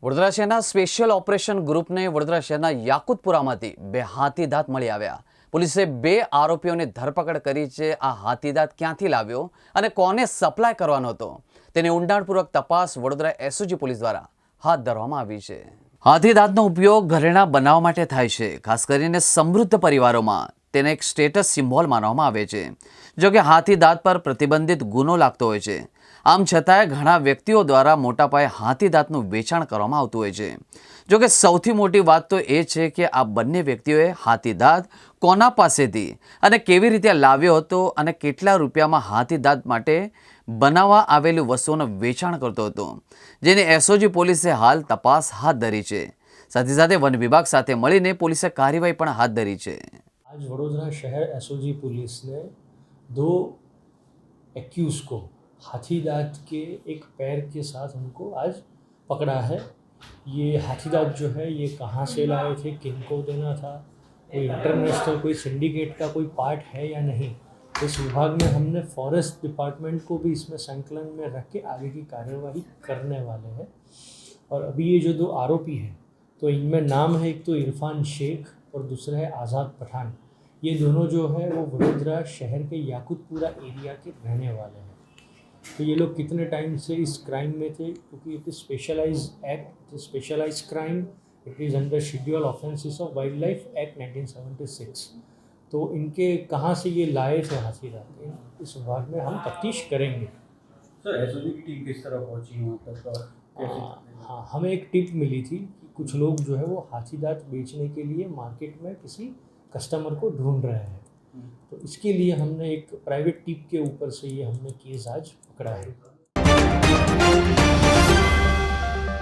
વડોદરા શહેરના special operation ગ્રુપને Vadodara શહેરના યાકુતપુરામાંથી 2 હાથીદાંત મળી આવ્યા. પોલીસે 2 આરોપીઓની ધરપકડ કરી છે. આ હાથીદાંત ક્યાંથી લાવ્યો અને કોને સપ્લાય કરવાનો હતો તેની ઊંડાણપૂર્વક તપાસ વડોદરા એસઓજી પોલીસ દ્વારા હાથ ધરવામાં આવી છે. હાથીદાંતનો ઉપયોગ ઘરેણાં બનાવવા માટે થાય છે. ખાસ કરીને સમૃદ્ધ પરિવારોમાં તેને એક સ્ટેટસ સિમ્બોલ માનવામાં આવે છે. જો કે હાથીદાંત પર પ્રતિબંધિત ગુનો લાગતો હોય છે. આમ છતાંય ઘણા વ્યક્તિઓ દ્વારા મોટા પાયે હાથીદાંતનું વેચાણ કરવામાં આવતું હોય છે. જો કે સૌથી મોટી વાત તો એ છે કે આ બંને વ્યક્તિઓએ હાથીદાંત કોના પાસેથી અને કેવી રીતે લાવ્યો હતો અને કેટલા રૂપિયામાં હાથીદાંત માટે બનાવવા આવેલી વસ્તુઓનું વેચાણ કરતો હતો, જેની એસઓજી પોલીસે હાલ તપાસ હાથ ધરી છે. સાથે સાથે વન વિભાગ સાથે મળીને પોલીસે કાર્યવાહી પણ હાથ ધરી છે. आज वडोदरा शहर एसओजी पुलिस ने 2 एक्यूज को हाथी दांत के एक पैर के साथ उनको आज पकड़ा है। ये हाथी दांत जो है ये कहाँ से लाए थे, किनको देना था, कोई इंटरनेशनल कोई सिंडिकेट का कोई पार्ट है या नहीं, इस विभाग में हमने फॉरेस्ट डिपार्टमेंट को भी इसमें संकलन में रख के आगे की कार्यवाही करने वाले हैं। और अभी ये जो 2 आरोपी हैं तो इनमें नाम है, एक तो इरफान शेख और दूसरा है आज़ाद पठान। ये दोनों जो है वो वडोदरा शहर के याकुतपुरा एरिया के रहने वाले हैं। तो ये लोग कितने टाइम से इस क्राइम में थे, क्योंकि it is specialise act, specialise crime, it is under schedule offences of wild life act 1976। तो इनके कहाँ से ये लाए थे हाथी दांत, इस विभाग में हम तफ्तीश करेंगे। सर एसओजी की टीम किस तरह पहुंची वहाँ तक? हाँ, हमें एक टिप मिली थी कि कुछ लोग जो है वो हाथी दांत बेचने के लिए मार्केट में किसी कस्टमर को ढूंढ रहे हैं, तो इसके लिए हमने एक प्राइवेट टिप के ऊपर से ये हमने केस आज पकड़ा है।